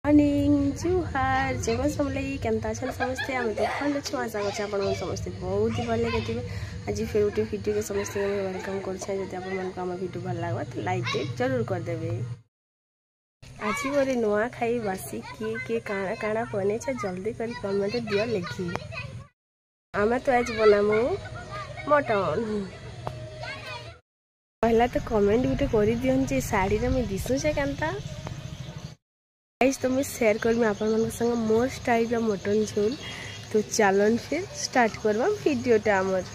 Morning जुहार जय समले केमता अच्छा समस्ते आम तो भल अच्छे आशा कर समस्ते बहुत ही भल लगे आज फिर गोटे भिडियो के समस्त वेलकम कर भिडियो भल लगा तो लाइक जरूर करदे। आज गोटे नुआ खाई बासी किए काଣା काଣା बने जल्दी कर कमेंट दियो लिखी। आम तो आज बनामु मटन। पहला तो कमेंट गोटे कर दिहन साड़ी रे मुझे दिशुचे केनता गाइस तो मैं शेयर करमी आपन संग मोर स्टाइल रा मटन झोल। तो चलन फिर स्टार्ट करबा वीडियोटा हमर।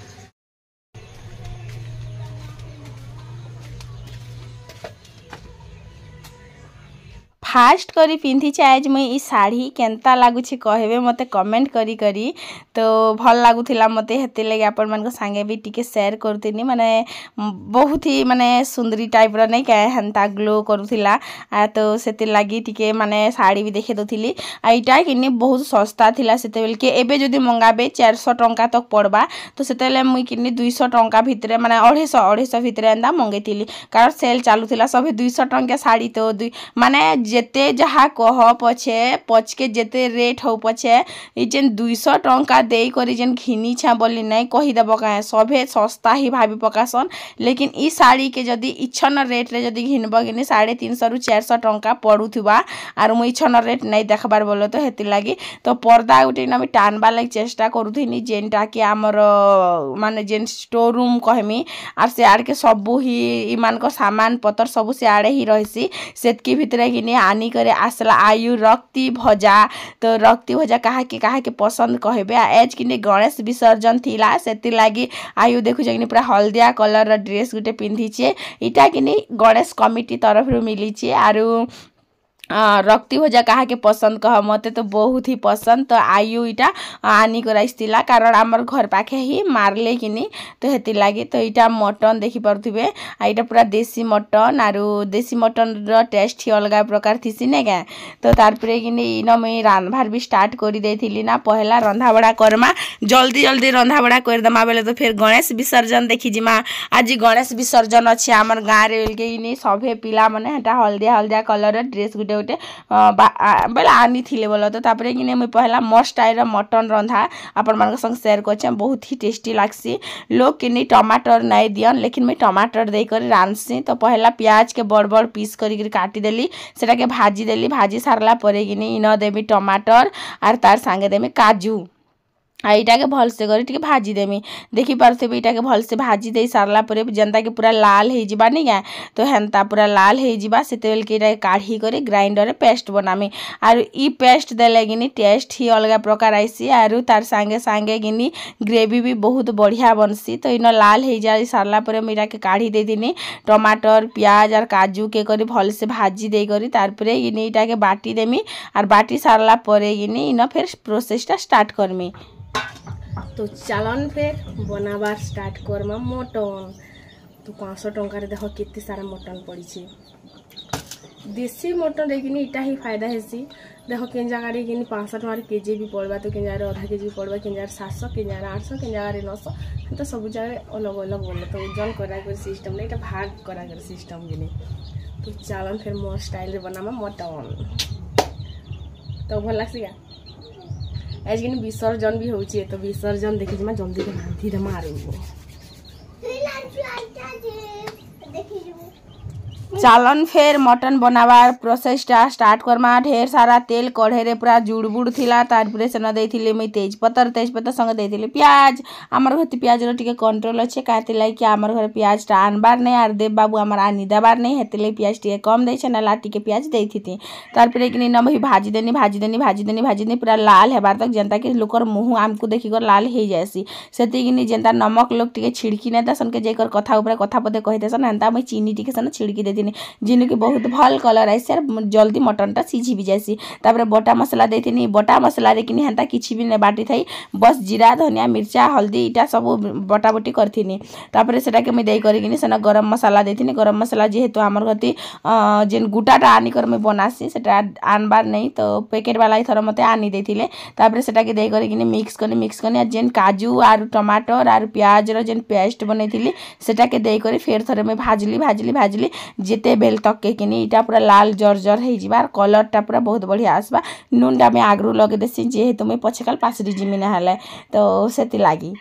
फास्ट करी पिंधि आज मुई साड़ी केनता लगुच कहबे मते कमेंट करी करी। तो भल लगुला मते हेते लगे आपण मन संगे भी टिके शेयर करतिनी माने बहुत ही माने सुंदरी टाइप रो नहीं क्या हेन्ता ग्लो करुला। तो सेते लगी टिके माने साड़ी भी देखे दोथिली। आईटा किनी बहुत सस्ता थिला सेते बेल के एबे जदी मंगाबे 400 टंका तक पड़बा। तो सेते मुई किनी 200 टंका भितरे माने 250 भितरे एंदा मंगेतिली कारण सेल चालू थिला सब 200 टंका साड़ी। तो माने जेते जहा कह पछे पचके जेते रेट हो पछे जेन 200 टंका दे करी जेन घिनी छा बोली नहीं कहीदेव कहे सभे सस्ता ही भाभी पकासन। लेकिन ई साड़ी के जदि इच्छन रेट रे जदि घिनब कि 350 रु 400 टंका पड़ुवा आर मुझे इच्छन रेट नहीं देखबार बोलो। तो हेती लगी तो पर्दा गोटे ना टाणबा लगे चेष्टा करूथी जेनटा कि आमर माने जेन स्टोर रूम कहमी आर से आड़ के सबू ही इमान को सामान पतर सबू से आड़े ही रही सेतकी भितरे कि आनी करे आसला आयु रक्ति भजा। तो रक्ति भजा कहा के पसंद कहबे एज कि गणेश विसर्जन थिला सेति लागी आयु देखु कि पूरा हलदिया कलर ड्रेस गोटे पिंधिचे इटा कि गणेश कमिटी तरफ मिली आरु रक्ति भजा कहा के पसंद कह मते तो बहुत ही पसंद। तो आयु इटा आनी कराइला कारण आमर घर पाखे ही मारले कि तो हेती लगी। तो इटा मटन देखी पारे यहाँ पूरा देसी मटन आरु देसी मटन रो टेस्ट ही अलग प्रकार थी ना क्या। तो तारपरे कि इन मुई रांधबार भी स्टार्ट कर देथिली ना पहला रंधा बड़ा करमा जल्दी जल्दी रंधा बड़ा करदेमा बेले तो फिर गणेश विसर्जन देखी जिमा। आज गणेश विसर्जन अच्छे आमर गाँव रे सभे पिला माने हेटा हलदिया हलदिया कलर ड्रेस गुटे गोटे बेले आनी थिले बोलो। तो तापरे कि मुझे पहला मोर स्टाइल मटन रंधा आपण मान संग शेयर कर बहुत ही टेस्टी लागसी। लोग कि टमाटर नहीं दियन लेकिन मुझे टमाटर देकर रांधसी। तो पहला प्याज के बड़ बड़ पीस कर काटिदेली सेटा के भाजी देली भाजी सारला परे कि इन देमी टमाटर आर तार सांगे देमी काजू यहाँ के भलसे कर भाजी देमी देखी पारे यहाँ के भलसे भाजी दे सारला पर जनता के पूरा लाल हो जावा नहीं क्या। तो हेन्ता पूरा लाल हो जावा से बेल काढ़ी कर ग्राइंडर रे पेस्ट बनामी आर ई पेस्ट देले कि टेस्ट ही अलग प्रकार आईसी आरु तार सांगे सांगे कि ग्रेवी भी बहुत बढ़िया बनसी। तो इन लाल हो जा सारला पर मुझे के काढ़ी देनी टमाटर प्याज और काजू के करी भलसे भाजी दे करी तारपरे यहाँ के बाटी देमी आर बाटी सारला पर इन फिर प्रोसेसटा स्टार्ट करमी। तो चलन फिर बनाबार स्टार्ट करमा मटन। तो 500 टंकार देख केते सारा मटन पड़ी देसी मटन लेकिन इटा ही फायदा हेसी। देख केन जगह कि 500 टंकार केजी भी पड़वा तो केन जगह आधा केजी पड़वा केन जगह 700 केन जगह 800 केन जगह 900 तो सब जगह अलग अलग बोले। तो ओजन करा सिस्टम नहीं भाग करा सिस्टम कि तो चलन फिर मोर स्टाइल बनामा मटन। तो भल लगे क्या आज कि विसर्जन भी होची तो विसर्जन देखी जमा जल्दी के बांधी दे मारू चालन फिर मटन बनावार प्रोसेसटा स्टार्ट करमा। ढेर सारा तेल कढ़े पूरा जुड़बुड़ थिला तारपरे सेन देथिले मुई तेजपत्तर संगे देथिले प्याज आमर घर प्याज रो टिके कंट्रोल अच्छे काहे लाई कि आमर घर प्याज टा आनबार नहीं आर देव बाबू आमर आनी देबार नहीं हेतले प्याज टिके कम देछे ना टिके प्याज देथिति तारपरे कि न भाजी देनी पूरा लाल हेबार तक जनता के लोकर मुँह आमको देखिकर लाल हो जाएसी सेति कि जेनता नमक लोग टिके छिड़की नहीं देसन के जेकर कथा ऊपर कथा पदे कहि देसन हेन्ता मुई चीनी टिके सन छिड़की देती जिन की बहुत भल कलर आईसी जल्दी मटन टा सीझी भी जासी। तापर बटा मसला देती बटा मसला रे कि हेन्ता किसी भी नहीं बाटी थी बस जीरा धनिया मिर्चा हल्दी इटा सब बटा बटी करथिनी। तापर सेटा के मुई देई करी सेना गरम मसाला देथिनी गरम मसाला जेहेतु आमर गति जेन गुटाटा आनिकर मुई बनासी सेटा आनबार नहीं तो पैकेट वाला ही थर मते आनी देथिले। तापर सेटा के देई करी मिक्स करनी जेन काजू आर टमाटर आर प्याज रो जेन पेस्ट बनैथिली सेटा के देई करी फेर थरे मुई भाजली जेते बेल तक के किनी इटा पूरा लाल जर्जर हो जिबार कलरटा पूरा बहुत बढ़िया आसबा नूनटा मैं आगरू लगे देसी जेहेतु मुई पछेकाल पासरी जिमी ना हेले तो सेति लागी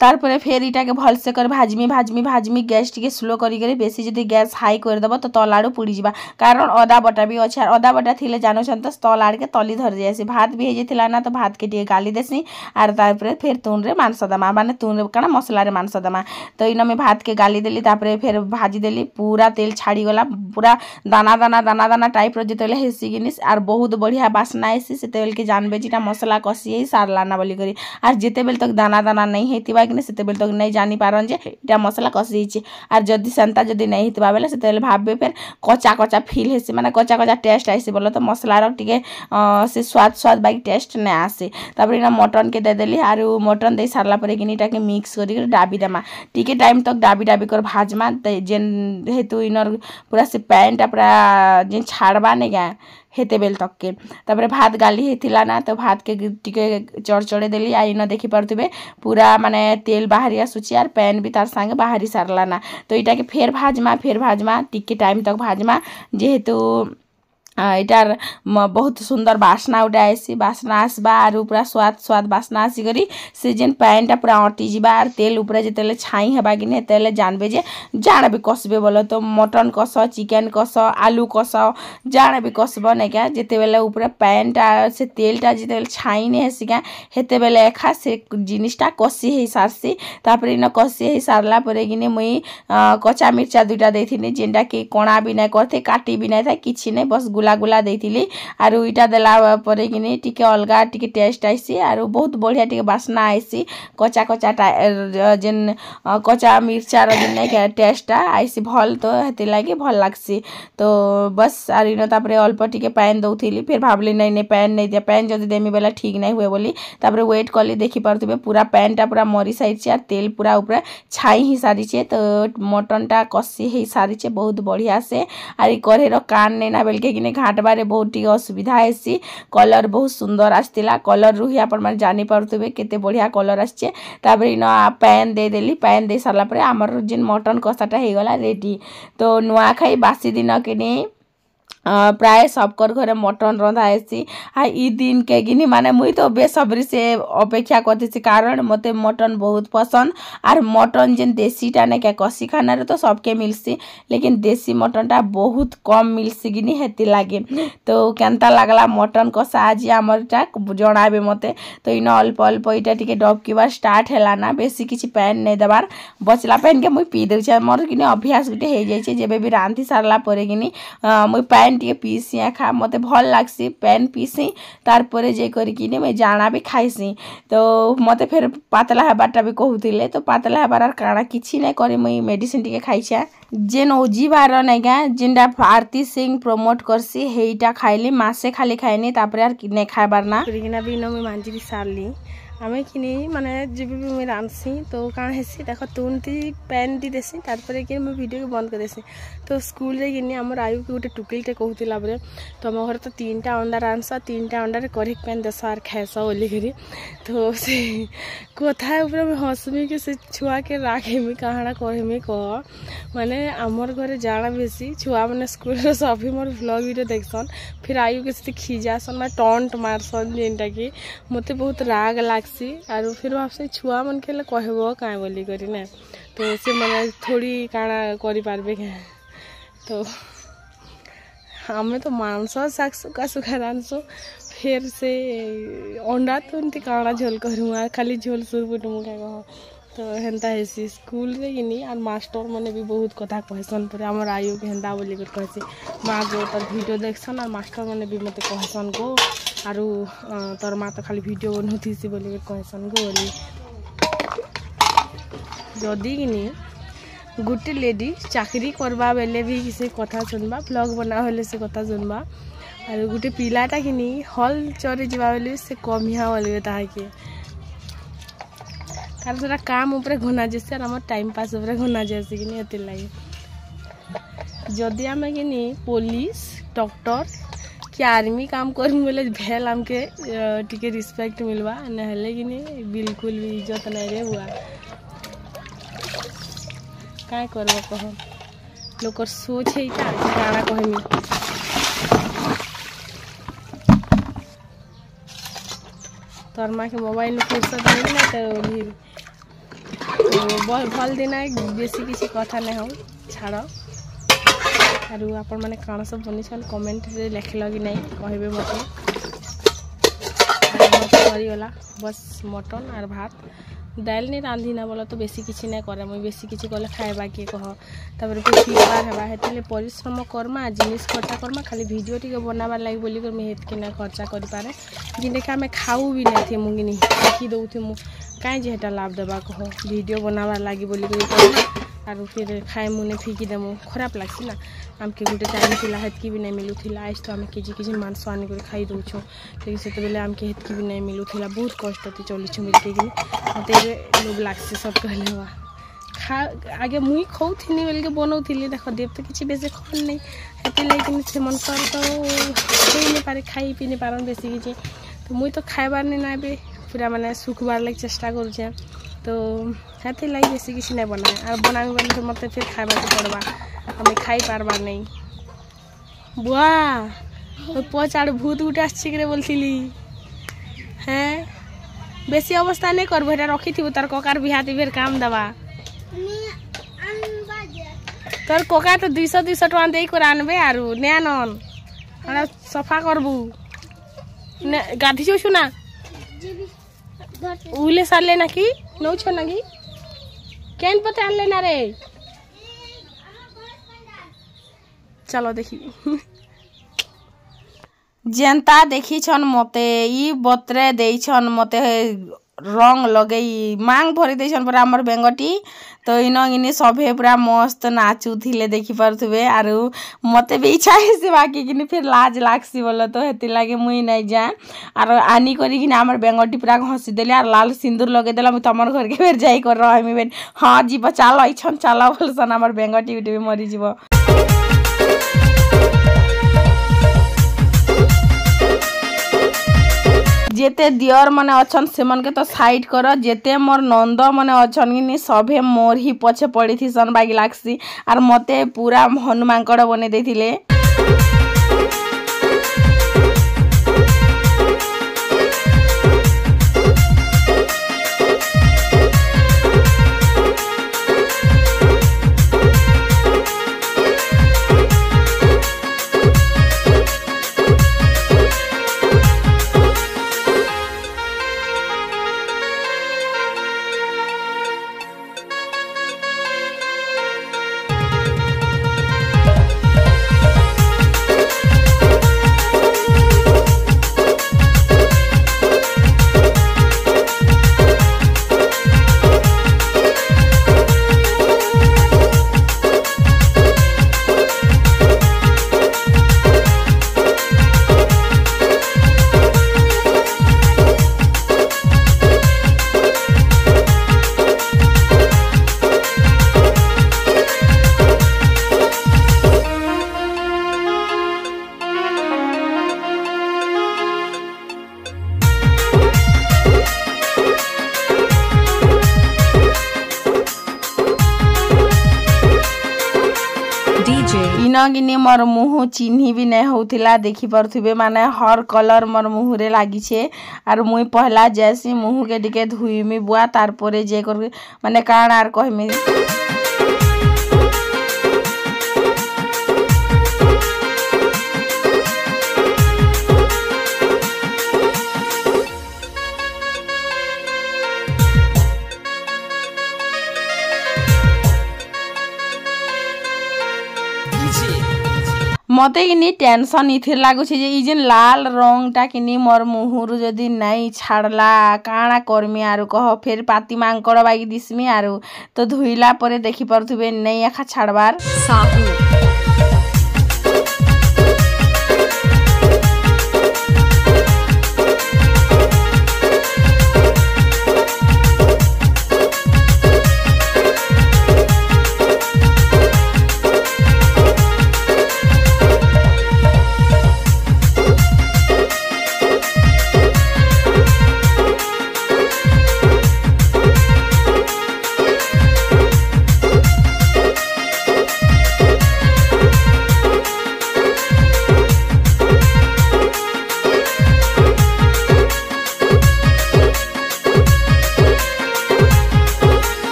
तारपरे फेर इटा के भल से कर भाजमी गैस टिके स्लो करी बेसी जदि गैस हाई कर देबो तो तल आड़ू पुड़ी जिबा कारण अदा बटा भी अच्छे अदा बटा थिले जानो छन तो तल आड़ के तली धर जायसी भात भी हे जेथिला ना तो भात के टिके गाली देसी आर तारपरे फेर तुन रे मांस दमा माने तुन रे काना मसला रे मांस दमा तो इनो में भात के गाली देली तारपरे फेर भाजी देली पूरा तेल छाड़ी गला पूरा दाना दाना टाइप रो जेतेले हेसी गिनिस आर बहुत बढ़िया बासना आइसी सेतेबेल के जानबे जिटा मसला कसी सारला ना बोली करी आर जेतेबेल तक दाना नहीं हेतिबा कि सेतेबेल तक नहीं जानी पारन जे इटा मसला कसी हिची आर जदी संता जदी नहीं हेतिबा बेले सेतेबेल भाबे फेर कच्चा फील हेसी माने कच्चा टेस्ट आइसी बोलो तो मसला रो टिके से स्वाद बाकी टेस्ट नहीं आसे तापर इना मटन के दे देली आर मटन दे सारला परे किनी इटा के मिक्स करी डाबी देमा टिके टाइम तक डाबी कर भाजमा जेन हेतु इनर पूरा से पैंटा पूरा जेन छाड़बा ने गा हेते बेल तक के तापर भात गाली हेतिला ना तो भात के टिके चढ़चड़े देली आ इन देखि पारथुबे पूरा माने तेल बाहरी आसुची आर पैन भी तार संगे बाहरी सारला ना तो इटा के फेर भाजमा टिके टाइम तक भाजमा जेहेतु इटार बहुत सुंदर बासना उठे आसी बासना आसबा आर पूरा स्वाद बासना आसी करी से जेन पैनटा पूरा अटी जिबा आर तेल ऊपर जेतेले छाई हेबा कि ने तेले जानबे जे जाने भी कसबे बोलो तो मटन कस चिकन कस आलू कस जाने भी कसबो नै क्या जेते बेले ऊपर पैनटा से तेलटा जेतेले छाई ने हेसी क्या हेते बेले एखा से जिनिसटा कसी हे सारसी तापर इन कसी हे सारला परे कि ने मुई कच्चा मिर्चा दुटा देथिनी जेंटा कि कोणा भी नै करथे काटी भी नै था किछि नै बस गुला देथिली आरु इटा देला परे किनी टिके अलगा टिके टेस्ट आइसी आरु बहुत बढ़िया टिके बासना आइसी कच्चा जेन कच्चा मिर्चा रो जेन के टेस्ट आइसी भल तो हेति लागी भल लागसी तो बस आर इन तापरे अल्प टिके पैन दउथिली फिर भाबली नै पैन नै दे पैन जदी देमी बेला ठीक नै हुए बोली तापरे वेट करली देखि पारथुबे पूरा पैनटा पूरा मरी साइछि आर तेल पूरा ऊपर छाई ही सारिछे तो मटनटा कसी ही सारिछे बहुत बढ़िया से आर करे रो कान नै ना बेलके किने घाटबारे बहुत टी असुविधा आसी कलर बहुत सुंदर आसतिला कलर रु ही आपण माने जानि पारथुबे केते बढ़िया कलर आछे तापर इन पैन दे देली पैन दे सारला परे हमर जिन मटन कसाटा हे गला रेडी तो नुआ खाई बासी दिन के प्राय सबकर घरे मटन रंधा आसी आ ई दिन के गिनी माने मुई तो बेसब्री से अपेक्षा करते कारण मते मटन बहुत पसंद आर मटन जेन देसीटा ने क्या कसी खाना रे तो सबके मिलसी लेकिन देसी मटनटा बहुत कम मिलसी गिनी हेति लागे तो केनता लागला मटन कसा आज हमरटा जणाबे मते तो इन अल्प इटा टिके डबकीबा स्टार्ट हैला ना बेसी किछि पैन नै देबार बचला पैन के मुई पी देउछ मोर किने अभ्यास गुटे हे जाय छे जेबे भी रांधी सारला परे गिनी मुई पैन टिके पीसी खा मते भल लागसी पैन पीसी तार परे जे करी किने मैं जाना भी खाइसी तो मते फिर पातला हेबाटा भी कहउतिले तो पातला हेबार काना किछि नै करी मुई मेडिसिन टिके खाइछा जेन ओजीबार नै गा जिंडा आरती सिंह प्रमोट करसी हेइटा खाइली मासे खाली खाइनी तापर यार किने खाइबार ना किना भी नो में मांजी सारली आमे किनी माने जब भी मैं रांधसी तो काण हेसी देख तुनती पैन दी देसी तारपरे कि मैं वीडियो के बंद कर देसी तो स्कूल रे किनी हमर आयु के गोटे टुकिलटे कहउतिला बरे तो हम घर तो 3टा अंडा रांधसा 3टा अंडा रे करेक्ट पैन देसा आर खाइसा ओली करी तो से कोथा ऊपर में हसमी के से छुआ के राखे मी कहाना कहे मी कह माने हमर घरे जाना बेसी छुआ माने स्कूल रे सभी मोर व्लॉग वीडियो देखसन फिर आयु के से खिजासन ना टॉन्ट मारसन जेनटा कि मते बहुत राग लागसी आरो फिर आपसे छुआ मन खेले कहबो काहे बोली करी ना तो से माने थोड़ी काना करि पारबे के तो हमें तो मांस साग सुखा रांधसो फिर से अंडा तो इनती काना झोल करूँ खाली झोल सुरपुट मुखा कह तो हेन्ता हेसी स्कूल रे किनी आर मास्टर माने भी बहुत कथा कहसन पर हमर आयु के हेन्ता बोली कर कहसी माँ जो तर वीडियो देखसन आर मास्टर माने भी मते कहसन गो आरु तोर माँ तो खाली वीडियो बनौथीसी बोली कर कहसन गो बोली जदी किनी गोटे लेडी चाकरी करबा बेले भी किसी कथा सुनबा ब्लॉग बना होले से कथा सुनबा और गोटे पिलाटा किनी हल चरी जावा बेले से कमिया बोलबे ताके कारण सेटा काम ऊपर घना जैसे और हमर टाइम पास ऊपर घना जैसे किनी एते लागि जदी आमे किनी पुलिस डॉक्टर कि आर्मी काम करम बोले भेल हमके टिके रिस्पेक्ट मिलवा नहले किनी बिल्कुल भी इज्जत नहीं रे हुआ काय करबो कह लोकर सोच है काना कहमी तोर माँ के मोबाइल में फुर्सत नहीं ना तो बहुत भल दिन बेसी किसी कथा नहीं हो छाड़ आरु आपण मैंने कौन सब बनी कमेंट रे लिखल कि नहीं कहबे मत सरीगला बस मटन और भात दाल नहीं रांधि ना बोला तो बेसी किसी नहीं करे मुझे बेसी किसी कले खाइबा किए कह तापर फिर फीबार हेबा हेतले परिश्रम करमा जिनिस खर्चा करमा खाली वीडियो टिके बनाबार लागि बोली कर मैं हेत के ना खर्चा करि पारे जिने के हमें खाऊ भी नहीं थे मुंगी नहीं देखी दउ थे मु काई जे हेटा लाभ देबा कह वीडियो बनाबार लागि बोली कर आरु फिर खाए मुने फिकी देमु खराब लागसी ना आमके गोटे टाइम थिला हेतकी भी नहीं मिलुथिला आज तो आम केजी केजी मांस आनी कर खाई दउछु लेकिन से बेले आमके हेतकी भी नहीं मिलुथिला बहुत कष्ट ती चलिछु मिलके कि मते लोभ लागसी सब कहले बा खा आगे मुई खौथिनी बेलके बनौथिली देखो देव तो किछि बेसे खन नहीं हेते लेकिन से मन कर तो कोई नहीं पारे खाई पी नहीं पारन बेसी किछि तो मुई तो खाइबार नहीं नाबे पूरा माने सुखबार लाग चेष्टा करूछे तो हेते लाग बेसी किछि नहीं बनाए और बनाबे बोले तो मते फिर खाइबा के पड़बा हमें खाई पारबार नहीं बुआ तो पचाड़ भूत उठे आछी करे बोलथिली हैं बेसी अवस्था नहीं करबो एटा रखी थिबो तार ककार बिहाती फेर काम दबा तोर कका तो 200 टका देई कर आनबे आरु ने आनन हमरा सफा करबू ने गाधी जोछु ना उले साले ना की नौ छ ना की केन पते आनले ना रे चलो देखी जेनता देखी छन मते ई बतरे देई छन मते रंग लगई मांग भरी देई छन पर हमर बेंगटी तो इन इनी सभे पूरा मस्त नाचू थिले देखि परथुबे आरु मते भी इच्छा है बाकी किनी फिर लाज लागसी बोलो तो हेति लागे मुई नै जा आर आनी करी कि हमर बेंगटी पूरा घसी देले आर लाल सिंदूर लगे देला मु तमर घर के फेर जाई कर रहमी बेन हां जी बचा लई छन चला बोलसन हमर बेंगटी उठी मरी जीवो जेते दियर माने अछन से मन के तो साइड कर जेते मोर नंद माने अछन कि सभे मोर ही पछे पड़ी थी सन बागी लागसी आर मते पूरा हनुमानकड़ बने देथिले इनगिनी मोर मुह चिन्ही भी नहीं होतिला देखि परथुबे माने हर कलर मोर मुह रे लागी छे आर मुई पहला जैसी मुह के डिके धुईमी बुआ तार परे जे कर माने कान आर कहमी मते किनी टेंशन इथिर लागुछि जे ई जेन लाल रंगटा किनी मोर मुहुरु जदी नहीं छाड़ला काना करमी आरु कह फिर पाती मांकड़ बागी दिसमी आरु तो धुइला परे देखि परथुबे नहीं आखा छाड़बार साहू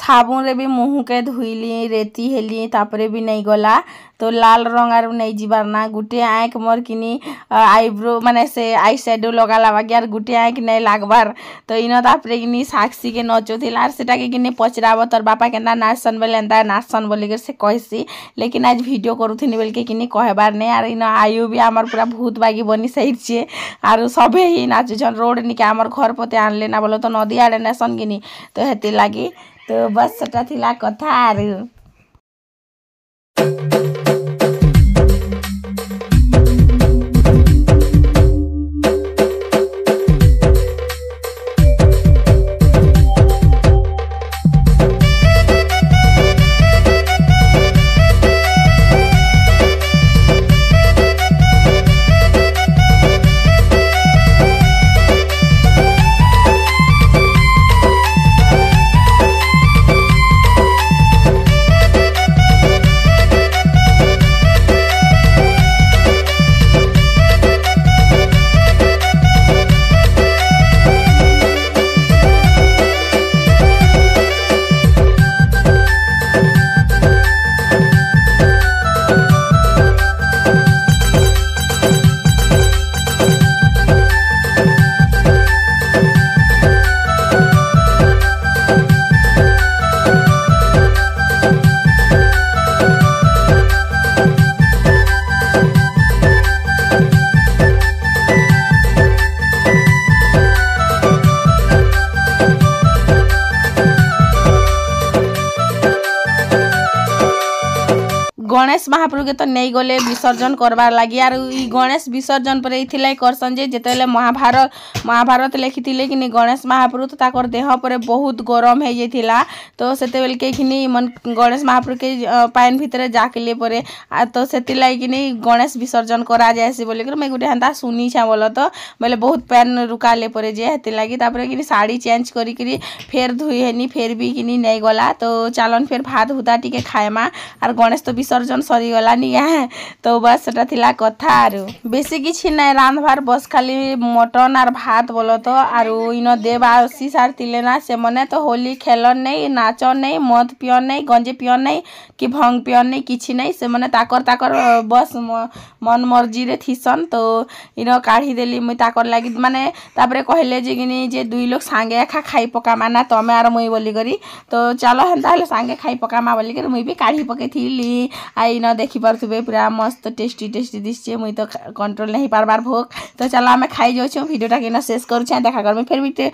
साबुन रे भी मुँह के धुईली रेती हेली तापरे भी नहीं गला तो लाल रंग आर नहीं जीवार ना गुटे आँख मोर किनी आईब्रो माने से आई शेडो लगाला बाकी आर गुटे आँख नहीं लागबार तो इन तापरे किनी साक्षी के नचुथिला आर सेटा के किनी पचराब तोर बापा केनता नाचसन बोले एंता नाचसन बोलिकर से कहसी लेकिन आज वीडियो करूथिनी बोल के किनी कहबार नहीं आर इन आयु भी आमर पूरा भूत बागी बनी सही आर सभे ही नाचुछन रोड निके आमर घर पते आनले ना बोलो तो नदी आड़े नेसन किनी तो हेती लागी तो बस सेटा थिला कथा आर गणेश महाप्रभु के तो नहीं गले विसर्जन करबार लगी आर गणेश विसर्जन पर ये करसन जे जेतेले महाभारत लिखिथिले कि गणेश महाप्रभु तो ताकर देह पर बहुत गरम हो जाइथिला तो सेते बेल के खिनी मन गणेश महाप्रभु के पाइन भितरे जाकले परे तो सेति लागि कि गणेश विसर्जन करा जायसी बोले कर मैं गुटे हंता सुनी छा बोल तो बोले बहुत पैन रुकाले परे जे हेति लागि तापरे कि साड़ी चेंज करी करी फेर धुई हेनी फेर भी कि नहीं गला तो चालन फेर भात हुता टिके खाएमा आर गणेश तो विसर्जन सरी गलानी तो बस सेटा थिला कथा आरु बेसी किछि नै रांधबार बस खाली मटन आर भात बोलो तो आरु इन देव आसी सार तिले ना से मने तो होली खेलन नहीं नाचन नहीं मद पियन नहीं गंजे पियन नहीं कि भंग पियन नहीं किछि नहीं से मने ताकर बस मन मर्जी रे थिसन तो इन काढ़ी देली मुई ताकर लागि माने तापरे कहले जे किनी जे दुई लोग सांगे खा खाई पका माना तमे आर मुई बोली करी तो चलो हेंता हले सांगे खाई पका मा बोली कर मुई भी काढ़ी पके थिली आई न देखि पारथुबे पूरा मस्त टेस्टी दिसछे मुई तो कंट्रोल नहीं पारबार भोक तो चलो आमे खाई जाउछु वीडियोटा के न शेष करू देखा करबे फिर भी